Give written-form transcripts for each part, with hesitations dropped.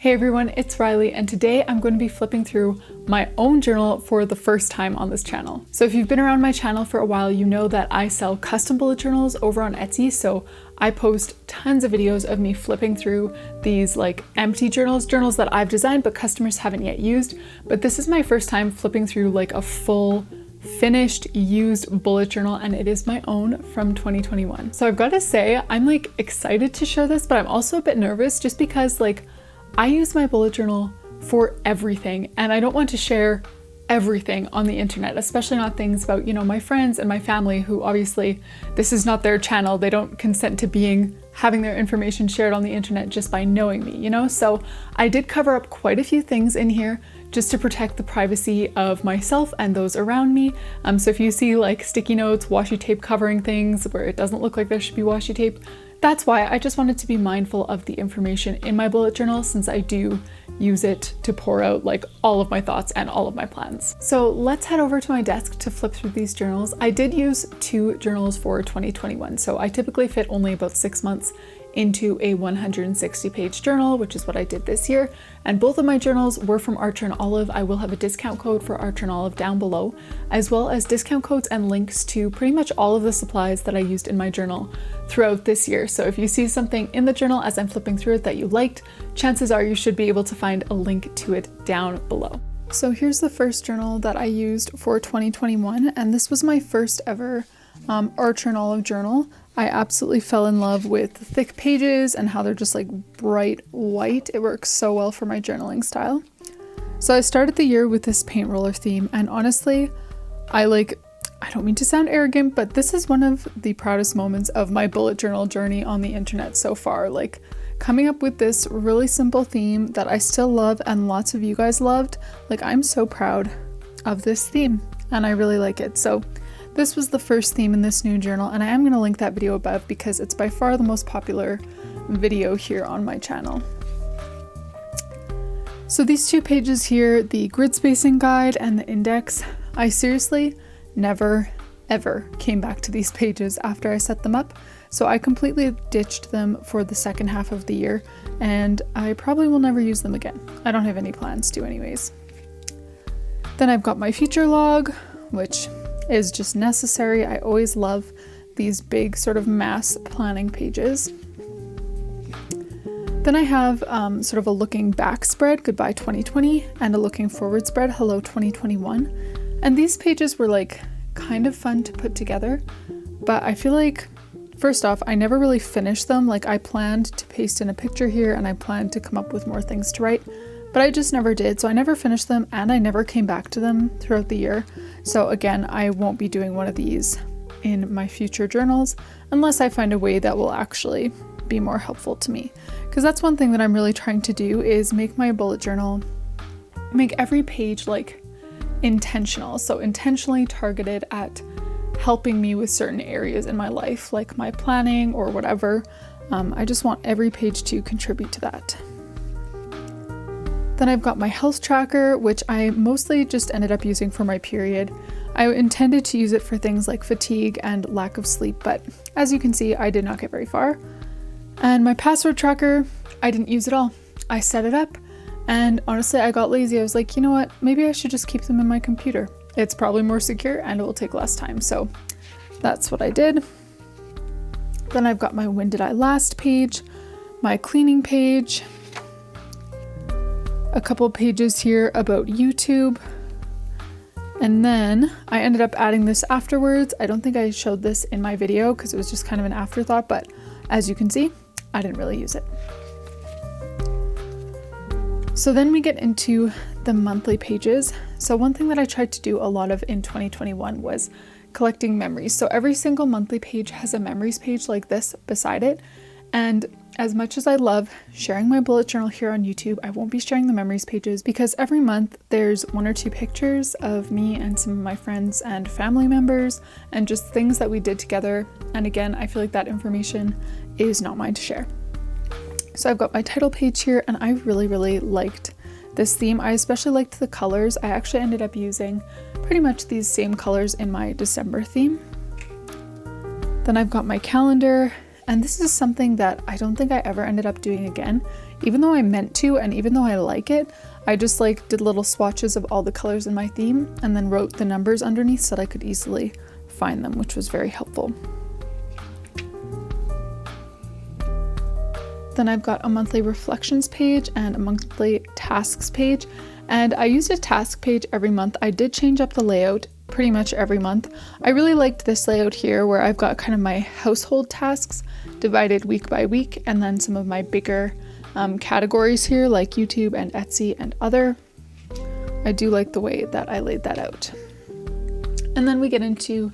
Hey everyone, it's Rylee, and today I'm going to be flipping through my own journal for the first time on this channel. So if you've been around my channel for a while, you know that I sell custom bullet journals over on Etsy, so I post tons of videos of me flipping through these like empty journals that I've designed but customers haven't yet used. But this is my first time flipping through like a full finished used bullet journal, and it is my own from 2021. So I've got to say, I'm like excited to share this, but I'm also a bit nervous just because like I use my bullet journal for everything and I don't want to share everything on the internet, especially not things about, you know, my friends and my family who obviously this is not their channel. They don't consent to having their information shared on the internet just by knowing me, you know? So I did cover up quite a few things in here just to protect the privacy of myself and those around me. So if you see like sticky notes, washi tape covering things where it doesn't look like there should be washi tape, that's why I just wanted to be mindful of the information in my bullet journal, since I do use it to pour out like all of my thoughts and all of my plans. So let's head over to my desk to flip through these journals. I did use 2 journals for 2021, so I typically fit only about 6 months into a 160-page journal, which is what I did this year. And both of my journals were from Archer and Olive. I will have a discount code for Archer and Olive down below, as well as discount codes and links to pretty much all of the supplies that I used in my journal throughout this year. So if you see something in the journal as I'm flipping through it that you liked, chances are you should be able to find a link to it down below. So here's the first journal that I used for 2021, and this was my first ever Archer and Olive journal. I absolutely fell in love with the thick pages and how they're just like bright white. It works so well for my journaling style. So I started the year with this paint roller theme, and honestly, I don't mean to sound arrogant, but this is one of the proudest moments of my bullet journal journey on the internet so far. Like coming up with this really simple theme that I still love and lots of you guys loved. Like I'm so proud of this theme and I really like it. So this was the first theme in this new journal, and I am going to link that video above because it's by far the most popular video here on my channel. So these 2 pages here, the grid spacing guide and the index, I seriously never ever came back to these pages after I set them up. So I completely ditched them for the second half of the year, and I probably will never use them again. I don't have any plans to anyways. Then I've got my future log, which is just necessary. I always love these big sort of mass planning pages. Then I have sort of a looking back spread, Goodbye 2020, and a looking forward spread, Hello 2021. And these pages were like kind of fun to put together, but I feel like, first off, I never really finished them. Like I planned to paste in a picture here and I planned to come up with more things to write, but I just never did. So I never finished them and I never came back to them throughout the year. So again, I won't be doing one of these in my future journals unless I find a way that will actually be more helpful to me. Because that's one thing that I'm really trying to do, is make my bullet journal, make every page like intentional. So intentionally targeted at helping me with certain areas in my life, like my planning or whatever. I just want every page to contribute to that. Then I've got my health tracker, which I mostly just ended up using for my period. I intended to use it for things like fatigue and lack of sleep, but as you can see, I did not get very far. And my password tracker, I didn't use at all. I set it up, and honestly, I got lazy. I was like, you know what, maybe I should just keep them in my computer. It's probably more secure and it will take less time, so that's what I did. Then I've got my When Did I Last page, my cleaning page, a couple pages here about YouTube, and then I ended up adding this afterwards. I don't think I showed this in my video because it was just kind of an afterthought, but as you can see, I didn't really use it. So then we get into the monthly pages. So one thing that I tried to do a lot of in 2021 was collecting memories. So every single monthly page has a memories page like this beside it, and as much as I love sharing my bullet journal here on YouTube, I won't be sharing the memories pages because every month there's 1 or 2 pictures of me and some of my friends and family members and just things that we did together. And again, I feel like that information is not mine to share. So I've got my title page here, and I really liked this theme. I especially liked the colors. I actually ended up using pretty much these same colors in my December theme. Then I've got my calendar. And this is something that I don't think I ever ended up doing again. even though I meant to, and even though I like it, I just like did little swatches of all the colors in my theme and then wrote the numbers underneath so that I could easily find them, which was very helpful. Then I've got a monthly reflections page and a monthly tasks page, and I used a task page every month. I did change up the layout pretty much every month. I really liked this layout here where I've got kind of my household tasks divided week by week, and then some of my bigger categories here like YouTube and Etsy and other. I do like the way that I laid that out. And then we get into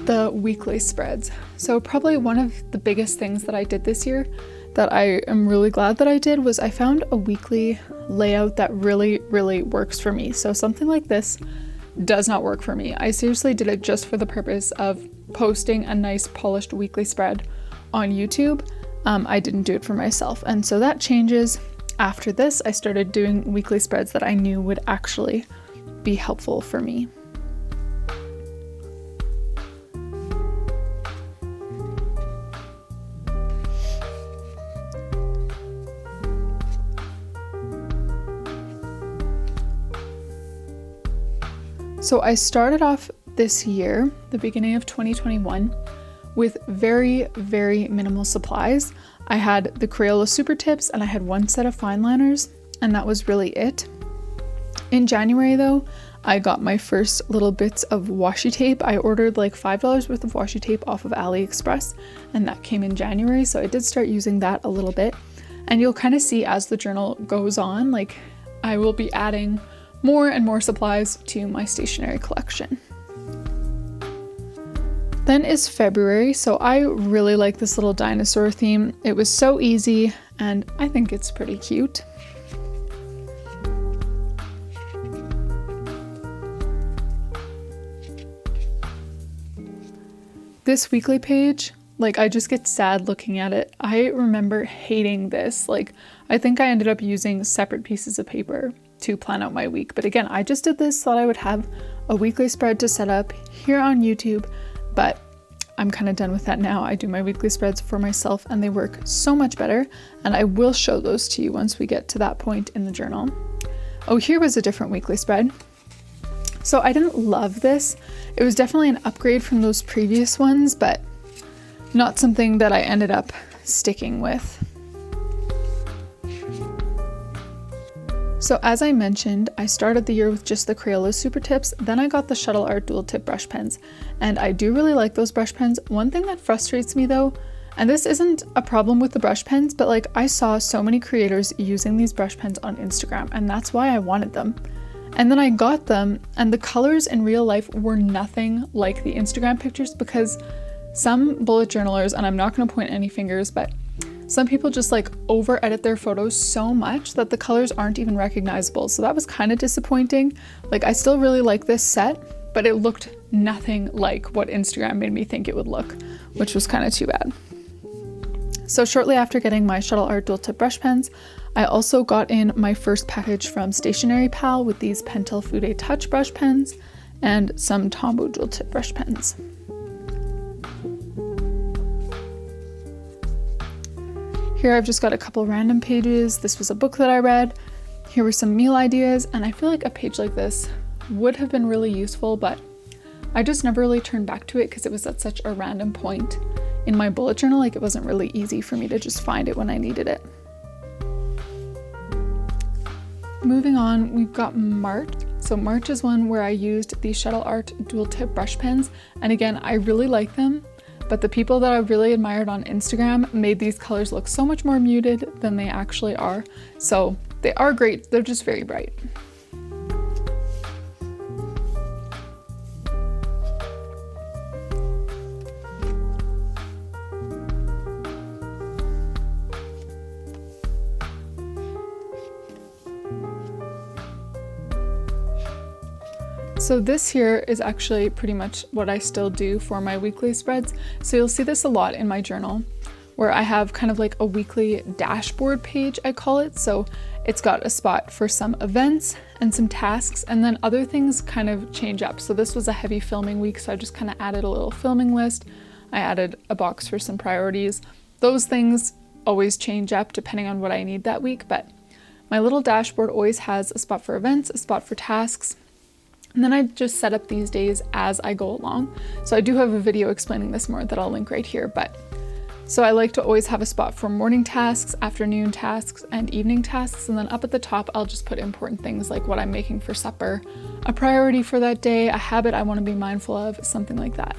the weekly spreads. So probably one of the biggest things that I did this year that I am really glad that I did was I found a weekly layout that really works for me. So something like this does not work for me. I seriously did it just for the purpose of posting a nice polished weekly spread on YouTube. I didn't do it for myself. And so that changes. After this, I started doing weekly spreads that I knew would actually be helpful for me. So I started off this year, the beginning of 2021, with very minimal supplies. I had the Crayola Super Tips and I had one set of fine liners, and that was really it. In January though, I got my first little bits of washi tape. I ordered like $5 worth of washi tape off of AliExpress, and that came in January, so I did start using that a little bit. And you'll kind of see as the journal goes on, like I will be adding more and more supplies to my stationery collection. Then is February, so I really like this little dinosaur theme. It was so easy, and I think it's pretty cute. This weekly page, like I just get sad looking at it. I remember hating this. Like I think I ended up using separate pieces of paper to plan out my week. But again, I just did this so that I would have a weekly spread to set up here on YouTube, but I'm kind of done with that now. I do my weekly spreads for myself and they work so much better, and I will show those to you once we get to that point in the journal. Oh, here was a different weekly spread. So I didn't love this. It was definitely an upgrade from those previous ones, but not something that I ended up sticking with. So as I mentioned, I started the year with just the Crayola Super Tips, then I got the Shuttle Art Dual Tip brush pens, and I do really like those brush pens. One thing that frustrates me though, and this isn't a problem with the brush pens, but like I saw so many creators using these brush pens on Instagram, and that's why I wanted them. And then I got them, and the colors in real life were nothing like the Instagram pictures, because some bullet journalers, and I'm not going to point any fingers, but some people just like over edit their photos so much that the colors aren't even recognizable. So that was kind of disappointing. Like I still really like this set, but it looked nothing like what Instagram made me think it would look, which was kind of too bad. So shortly after getting my Shuttle Art Dual Tip brush pens, I also got in my first package from Stationery Pal with these Pentel Fude Touch brush pens and some Tombow Dual Tip brush pens. Here I've just got a couple random pages. This was a book that I read. Here were some meal ideas, and I feel like a page like this would have been really useful, but I just never really turned back to it because it was at such a random point in my bullet journal. Like it wasn't really easy for me to just find it when I needed it. Moving on, we've got March. So March is one where I used the Shuttle Art Dual Tip brush pens, and again, I really like them. But the people that I really admired on Instagram made these colors look so much more muted than they actually are. So they are great, they're just very bright. So this here is actually pretty much what I still do for my weekly spreads. So you'll see this a lot in my journal where I have kind of like a weekly dashboard page, I call it. So it's got a spot for some events and some tasks, and then other things kind of change up. So this was a heavy filming week, so I just kind of added a little filming list. I added a box for some priorities. Those things always change up depending on what I need that week, but my little dashboard always has a spot for events, a spot for tasks, and then I just set up these days as I go along. So I do have a video explaining this more that I'll link right here, but so I like to always have a spot for morning tasks, afternoon tasks, and evening tasks, and then up at the top I'll just put important things like what I'm making for supper, a priority for that day, a habit I want to be mindful of, something like that.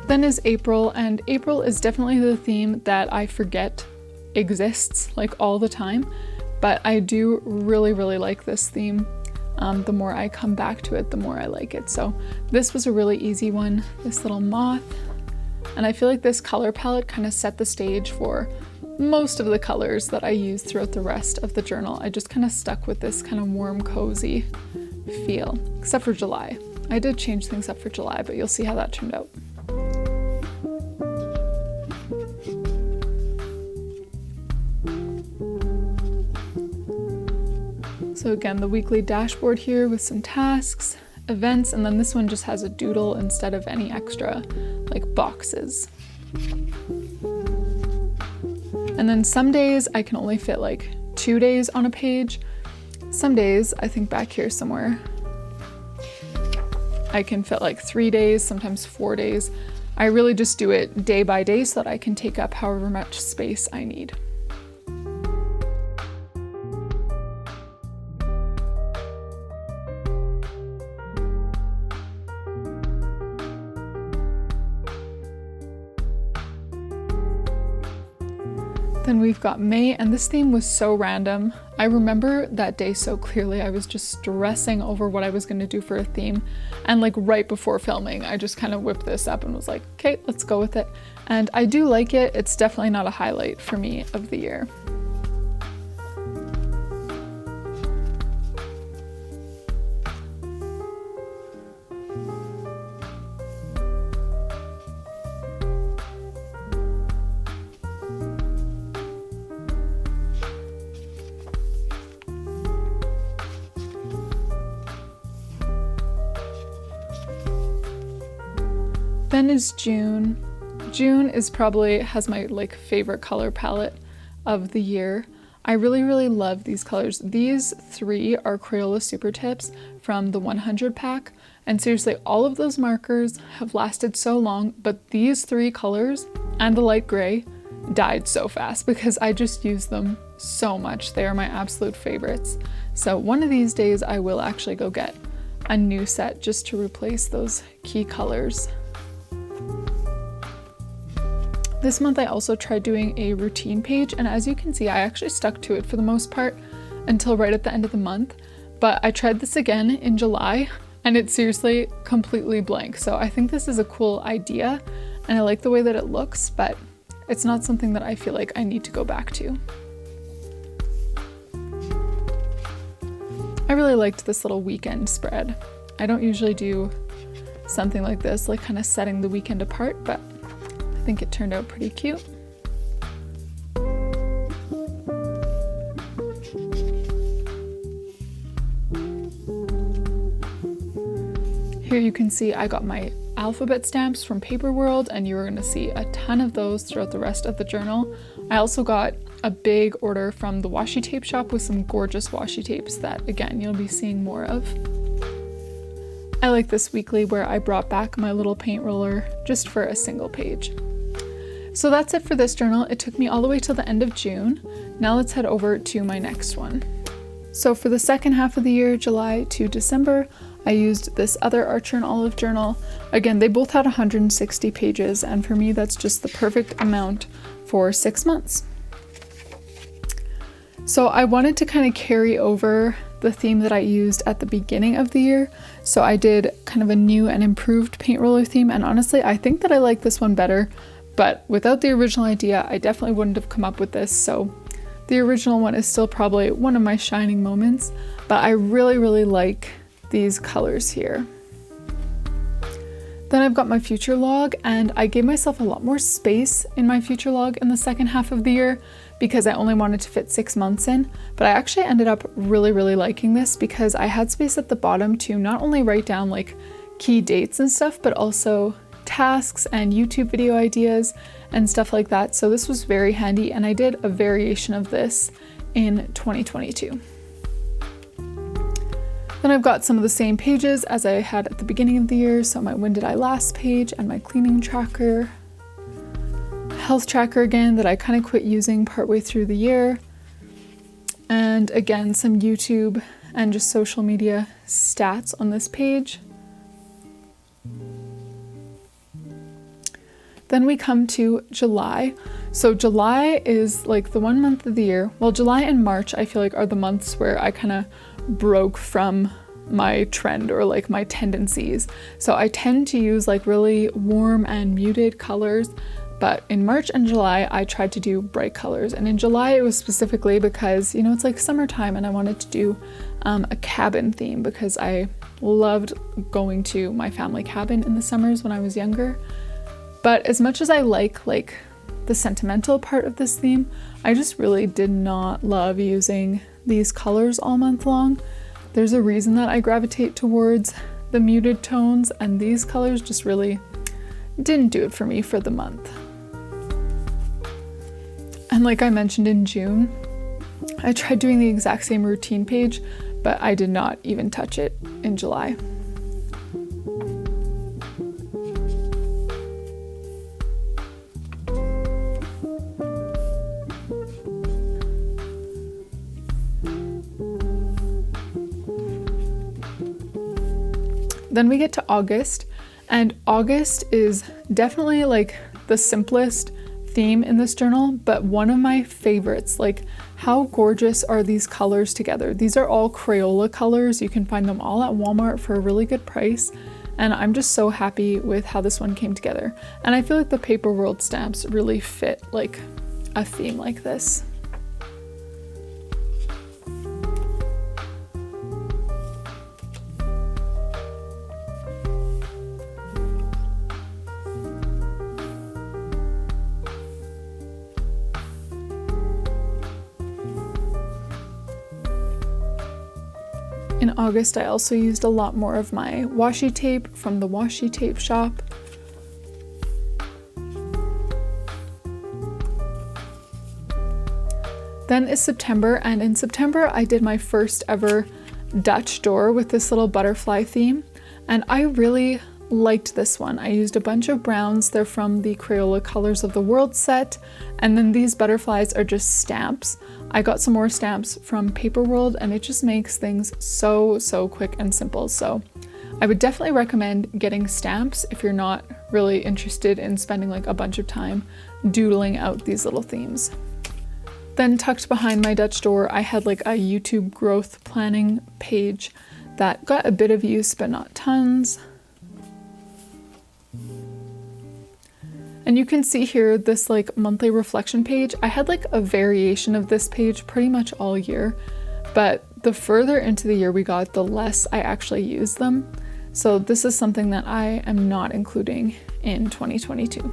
Then is April, and April is definitely the theme that I forget exists like all the time, but I do really like this theme. The more I come back to it, the more I like it. So this was a really easy one, this little moth, and I feel like this color palette kind of set the stage for most of the colors that I use throughout the rest of the journal. I just kind of stuck with this kind of warm, cozy feel, except for July. I did change things up for July, but you'll see how that turned out. So again, the weekly dashboard here with some tasks, events, and then this one just has a doodle instead of any extra like boxes. And then some days I can only fit like 2 days on a page. Some days, I think back here somewhere, I can fit like 3 days, sometimes 4 days. I really just do it day by day so that I can take up however much space I need. Then we've got May, and this theme was so random. I remember that day so clearly. I was just stressing over what I was going to do for a theme, and like right before filming I just kind of whipped this up and was like, okay, let's go with it. And I do like it. It's definitely not a highlight for me of the year. Then is June. June is probably has my like favorite color palette of the year. I really love these colors. These 3 are Crayola Super Tips from the 100 pack, and seriously all of those markers have lasted so long, but these 3 colors and the light gray died so fast because I just use them so much. They are my absolute favorites. So one of these days I will actually go get a new set just to replace those key colors. This month I also tried doing a routine page, and as you can see I actually stuck to it for the most part until right at the end of the month, but I tried this again in July and it's seriously completely blank. So I think this is a cool idea and I like the way that it looks, but it's not something that I feel like I need to go back to. I really liked this little weekend spread. I don't usually do something like this, like kind of setting the weekend apart, but I think it turned out pretty cute. Here you can see I got my alphabet stamps from Paperwrld, and you're going to see a ton of those throughout the rest of the journal. I also got a big order from the washi tape shop with some gorgeous washi tapes that, again, you'll be seeing more of. I like this weekly where I brought back my little paint roller just for a single page. So that's it for this journal. It took me all the way till the end of June. Now let's head over to my next one. So for the second half of the year, July to December, I used this other Archer and Olive journal. Again, they both had 160 pages, and for me that's just the perfect amount for 6 months. So I wanted to kind of carry over the theme that I used at the beginning of the year. So I did kind of a new and improved paint roller theme, and honestly I think that I like this one better, but without the original idea I definitely wouldn't have come up with this. So the original one is still probably one of my shining moments, but I really like these colors here. Then I've got my future log, and I gave myself a lot more space in my future log in the second half of the year because I only wanted to fit 6 months in. But I actually ended up really liking this because I had space at the bottom to not only write down like key dates and stuff, but also tasks and YouTube video ideas and stuff like that. So this was very handy, and I did a variation of this in 2022. Then I've got some of the same pages as I had at the beginning of the year. So my when did I last page and my cleaning tracker, health tracker again that I kind of quit using partway through the year. And again, some YouTube and just social media stats on this page. Then we come to July. So July is like the one month of the year. Well, July and March I feel like are the months where I kind of broke from my trend or like my tendencies. So I tend to use like really warm and muted colors, but in March and July I tried to do bright colors. And in July it was specifically because, you know, it's like summertime and I wanted to do a cabin theme because I loved going to my family cabin in the summers when I was younger. But as much as I like the sentimental part of this theme, I just really did not love using these colors all month long. There's a reason that I gravitate towards the muted tones, and these colors just really didn't do it for me for the month. And like I mentioned in June, I tried doing the exact same routine page, but I did not even touch it in July. Then we get to August, and August is definitely like the simplest theme in this journal, but one of my favorites. Like, how gorgeous are these colors together? These are all Crayola colors. You can find them all at Walmart for a really good price, and I'm just so happy with how this one came together. And I feel like the Paperwrld stamps really fit like a theme like this. In August, I also used a lot more of my washi tape from the Washi tape shop. Then is September, and in September I did my first ever Dutch door with this little butterfly theme, and I really liked this one. I used a bunch of browns. They're from the Crayola Colors of the World set, and then these butterflies are just stamps. I got some more stamps from Paperwrld, and it just makes things so quick and simple. So I would definitely recommend getting stamps if you're not really interested in spending like a bunch of time doodling out these little themes. Then tucked behind my Dutch door, I had like a YouTube growth planning page that got a bit of use, but not tons. And you can see here this like monthly reflection page. I had like a variation of this page pretty much all year, but the further into the year we got, the less I actually used them. So this is something that I am not including in 2022.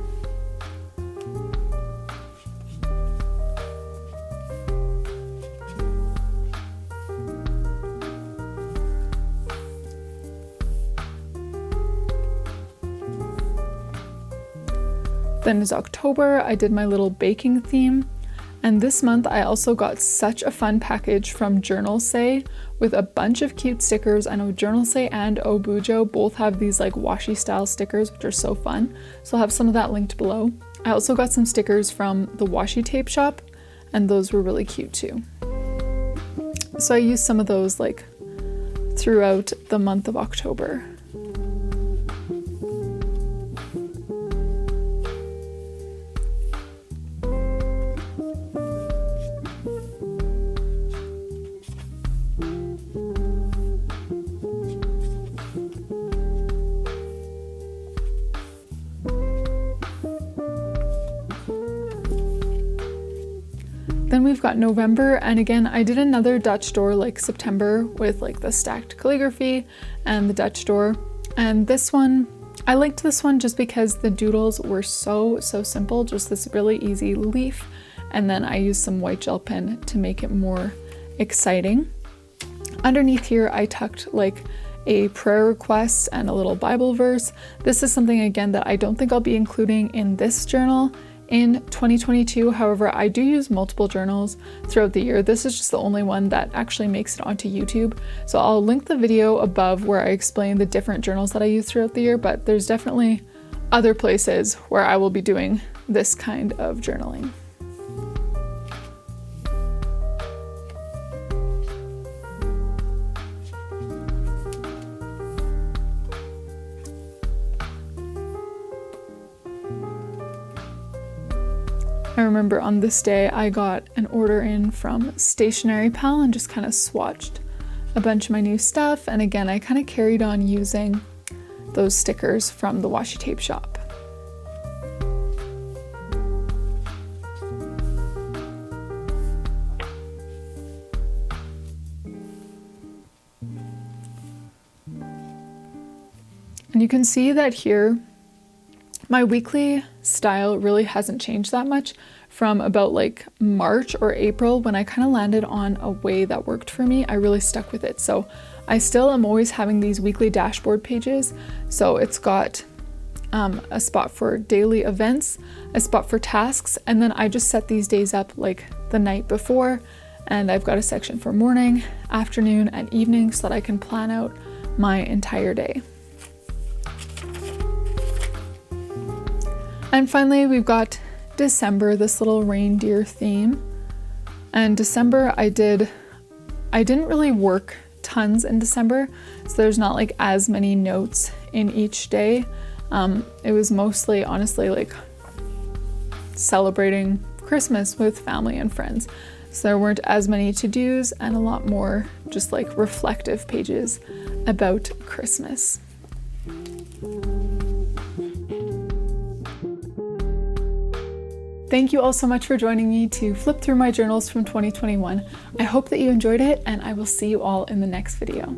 Then is October. I did my little baking theme, and this month I also got such a fun package from Journal Say with a bunch of cute stickers. I know Journal Say and BUJO both have these like washi style stickers, which are so fun, so I'll have some of that linked below. I also got some stickers from the Washi tape shop, and those were really cute too. So I used some of those like throughout the month of October. Then we've got November, and again I did another Dutch door like September with like the stacked calligraphy and the Dutch door, and this one I liked this one just because the doodles were so simple, just this really easy leaf, and then I used some white gel pen to make it more exciting. Underneath here I tucked like a prayer request and a little Bible verse. This is something again that I don't think I'll be including in this journal in 2022. However, I do use multiple journals throughout the year. This is just the only one that actually makes it onto YouTube. So I'll link the video above where I explain the different journals that I use throughout the year, but there's definitely other places where I will be doing this kind of journaling. I remember on this day I got an order in from Stationery Pal and just kind of swatched a bunch of my new stuff, and again I kind of carried on using those stickers from the washi tape shop. And you can see that here my weekly style really hasn't changed that much from about like March or April when I kind of landed on a way that worked for me. I really stuck with it. So I still am always having these weekly dashboard pages. So it's got a spot for daily events, a spot for tasks, and then I just set these days up like the night before, and I've got a section for morning, afternoon, and evening so that I can plan out my entire day. And finally, we've got December, this little reindeer theme. And December, I didn't really work tons in December, so there's not like as many notes in each day. It was mostly, honestly, like celebrating Christmas with family and friends. So there weren't as many to-dos and a lot more just like reflective pages about Christmas. Thank you all so much for joining me to flip through my journals from 2021. I hope that you enjoyed it, and I will see you all in the next video.